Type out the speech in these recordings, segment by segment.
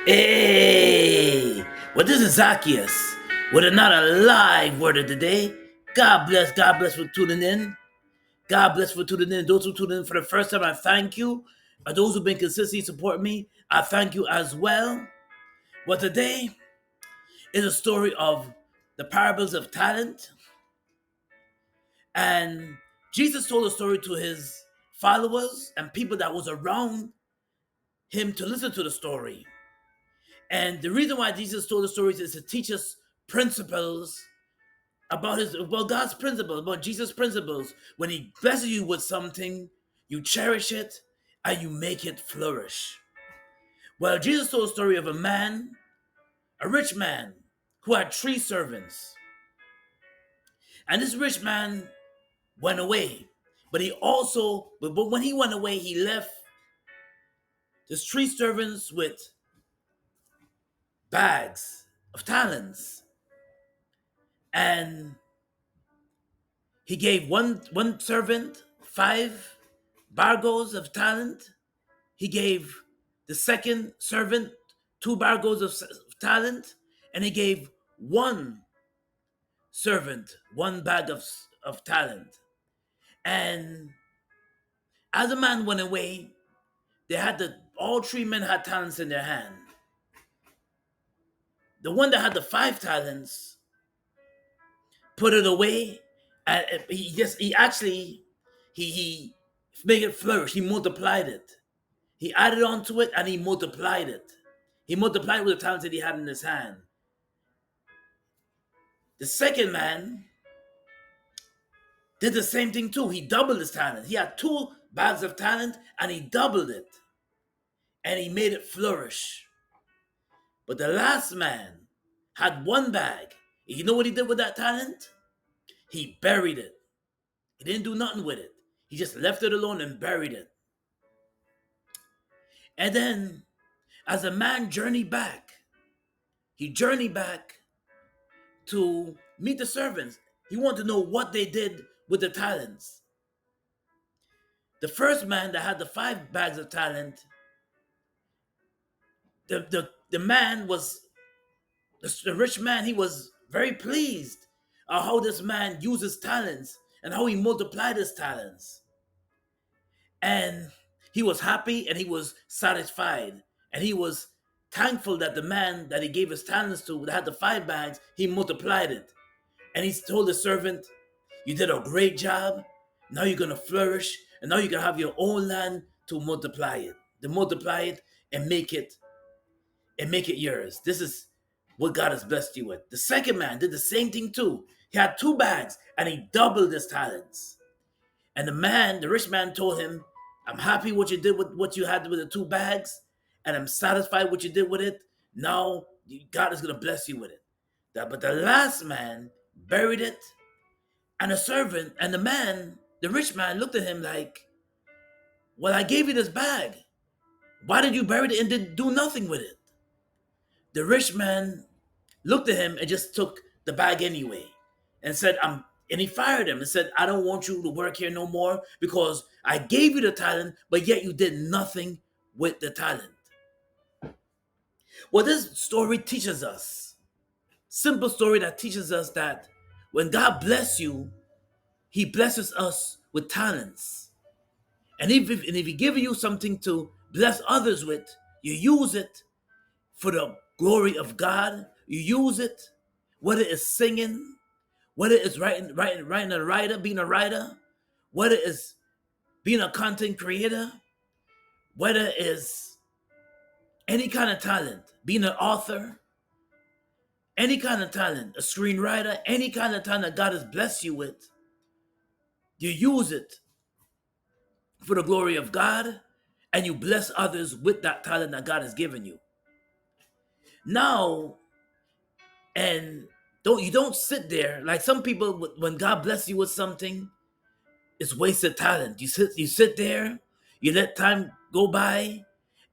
Hey, well, this is Zacchaeus with another live word of the day. God bless for tuning in. God bless for tuning in. Those who tuned in for the first time, I thank you. Those who've been consistently supporting me, I thank you as well. Well, today is a story of the parables of talent, and Jesus told a story to his followers and people that was around him to listen to the story. And the reason why Jesus told the stories is to teach us principles about God's principles, about Jesus' principles. When He blesses you with something, you cherish it and you make it flourish. Well, Jesus told a story of a rich man, who had three servants. And this rich man went away. But when he went away, he left his three servants with bags of talents. And he gave one servant 5 bargoes of talent. He gave the second servant 2 bargoes of talent, and he gave one servant 1 bag of talent. And as the man went away, all three men had talents in their hand. The one that had the 5 talents put it away, and he made it flourish. He multiplied it. He added on to it and he multiplied it. He multiplied it with the talents that he had in his hand. The second man did the same thing too. He doubled his talent. He had 2 bags of talent and he doubled it. And he made it flourish. But the last man had 1 bag. And you know what he did with that talent? He buried it. He didn't do nothing with it. He just left it alone and buried it. And then, as the man he journeyed back to meet the servants. He wanted to know what they did with the talents. The first man that had the 5 bags of talent, the man was the rich man. He was very pleased at how this man used his talents and how he multiplied his talents. And he was happy and he was satisfied. And he was thankful that the man that he gave his talents to, that had the 5 bags, he multiplied it. And he told the servant, "You did a great job. Now you're going to flourish. And now you can have your own land to multiply it. To multiply it and make it yours. This is what God has blessed you with." The second man did the same thing too. He had 2 bags and he doubled his talents. And the rich man told him, "I'm happy what you did with what you had with the 2 bags, and I'm satisfied what you did with it. Now God is going to bless you with it." But the last man buried it, and the rich man looked at him like, "Well, I gave you this bag. Why did you bury it and didn't do nothing with it?" The rich man looked at him and just took the bag anyway and said, and he fired him and said, "I don't want you to work here no more because I gave you the talent, but yet you did nothing with the talent." Well, this story teaches us, simple story that teaches us that when God bless you, He blesses us with talents. And if He gives you something to bless others with, you use it for the glory of God. You use it, whether it's singing, whether it's being a writer, whether it's being a content creator, whether it's any kind of talent, being an author, any kind of talent, a screenwriter, any kind of talent that God has blessed you with, you use it for the glory of God and you bless others with that talent that God has given you. Now, and don't sit there like some people. When God bless you with something, it's wasted talent. You sit there, you let time go by,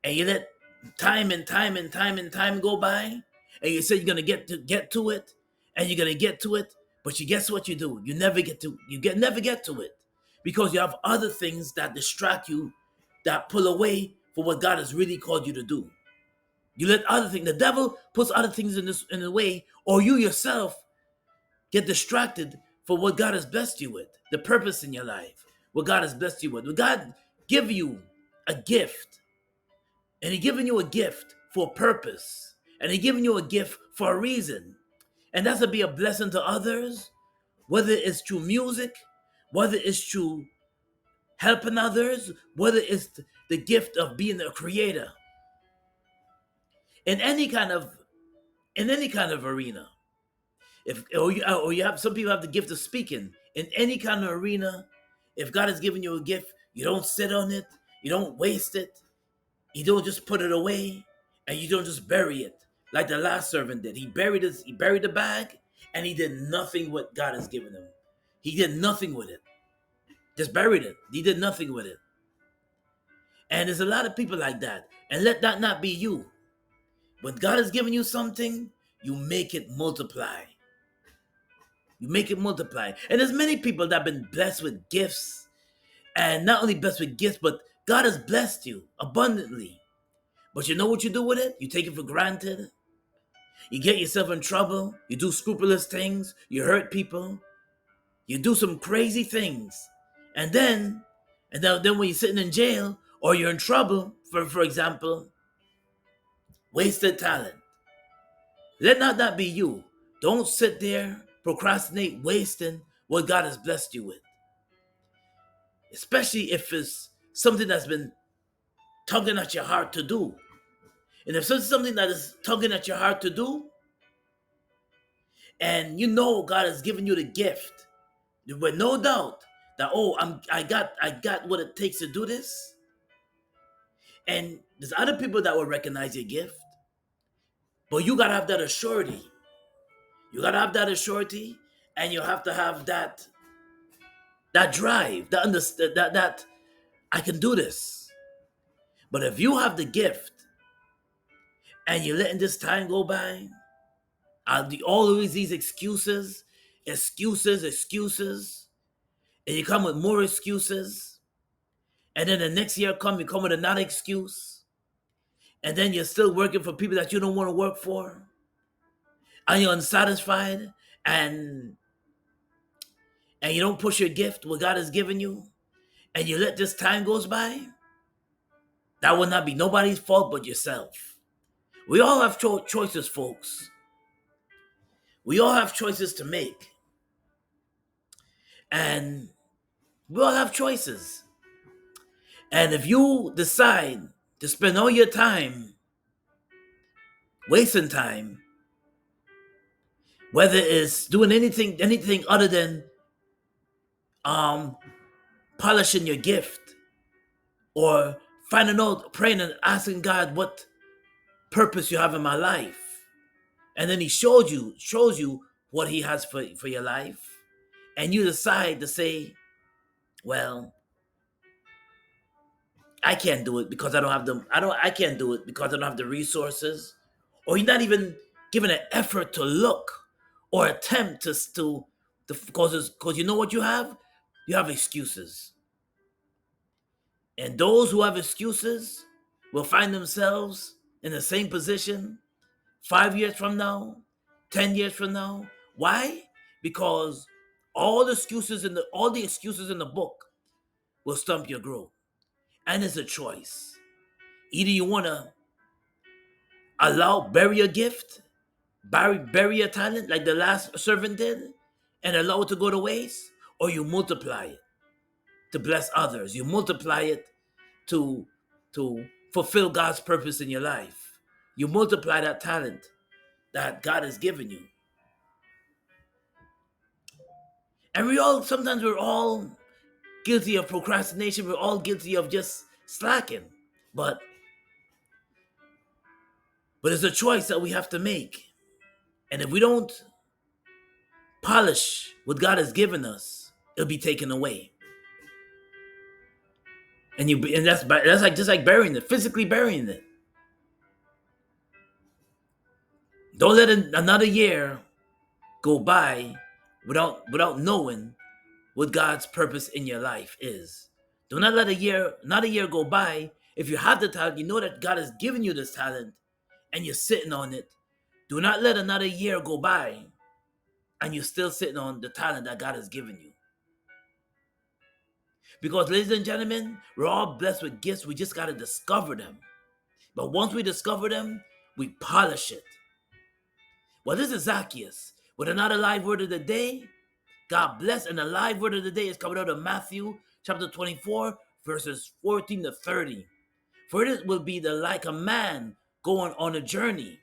and you let time go by, and you say you're gonna get to it, and you're gonna get to it, but you guess what you do? You never get to it because you have other things that distract you, that pull away for what God has really called you to do. You let other things, the devil puts other things in the way, or you yourself get distracted for what God has blessed you with, the purpose in your life, what God has blessed you with. When God give you a gift, and He given you a gift for a purpose, and He given you a gift for a reason, and that's to be a blessing to others, whether it's through music, whether it's through helping others, whether it's the gift of being a creator in any kind of arena. If or you have some people have the gift of speaking in any kind of arena. If God has given you a gift, you don't sit on it, you don't waste it, you don't just put it away, and you don't just bury it like the last servant did. He buried the bag, and he did nothing with God has given him. He did nothing with it. Just buried it. He did nothing with it. And there's a lot of people like that. And let that not be you. When God has given you something, you make it multiply. You make it multiply. And there's many people that have been blessed with gifts. And not only blessed with gifts, but God has blessed you abundantly. But you know what you do with it? You take it for granted. You get yourself in trouble. You do scrupulous things. You hurt people. You do some crazy things. And then when you're sitting in jail or you're in trouble, for example, wasted talent. Let not that be you. Don't sit there, procrastinate, wasting what God has blessed you with. Especially if it's something that's been tugging at your heart to do. And if it's something that is tugging at your heart to do, and you know God has given you the gift, with no doubt that I got what it takes to do this. And there's other people that will recognize your gift, but you gotta have that assurity. You gotta have that assurity, and you have to have that drive, that I can do this. But if you have the gift and you're letting this time go by, always these excuses, and you come with more excuses, and then the next year you come with another excuse, and then you're still working for people that you don't want to work for, and you're unsatisfied, and you don't push your gift, what God has given you, and you let this time goes by, that will not be nobody's fault but yourself. We all have choices, folks. We all have choices to make. And we all have choices. And if you decide to spend all your time wasting time, whether it's doing anything other than polishing your gift, or finding out, praying and asking God what purpose you have in my life, and then He shows you what He has for your life, and you decide to say, well, I can't do it because I can't do it because I don't have the resources, or you're not even giving an effort to look or attempt to because you know what you have excuses. And those who have excuses will find themselves in the same position 5 years from now, 10 years from now. Why? Because all the excuses in the book will stump your growth. And it's a choice. Either you want to bury a gift, bury a talent like the last servant did, and allow it to go to waste, or you multiply it to bless others. You multiply it to fulfill God's purpose in your life. You multiply that talent that God has given you. And sometimes we're all guilty of procrastination. We're all guilty of just slacking. But it's a choice that we have to make. And if we don't polish what God has given us, it'll be taken away. And that's like just like burying it, physically burying it. Don't let another year go by without knowing what God's purpose in your life is. Do not a year go by. If you have the talent, you know that God has given you this talent, and you're sitting on it, do not let another year go by and you're still sitting on the talent that God has given you. Because, ladies and gentlemen, we're all blessed with gifts. We just got to discover them. But once we discover them, we polish it. Well, this is Zacchaeus with another live word of the day. God bless. And the live word of the day is coming out of Matthew chapter 24, verses 14 to 30. For it will be like a man going on a journey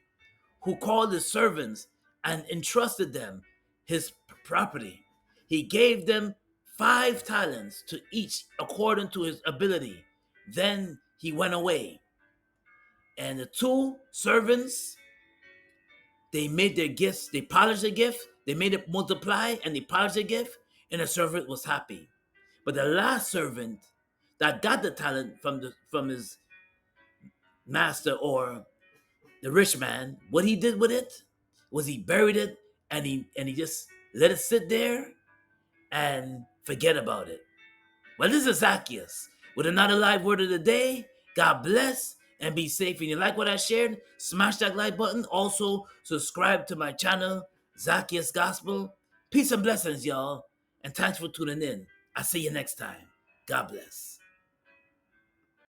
who called his servants and entrusted them his property. He gave them 5 talents to each according to his ability. Then he went away. And the 2 servants, they made their gifts, they polished the gift, they made it multiply, and they polished the gift, and the servant was happy. But the last servant that got the talent from his master, or the rich man, what he did with it was he buried it, and he just let it sit there and forget about it. Well, this is Zacchaeus with another live word of the day. God bless and be safe. And you like what I shared? Smash that like button. Also, subscribe to my channel, Zacchaeus Gospel. Peace and blessings, y'all. And thanks for tuning in. I'll see you next time. God bless.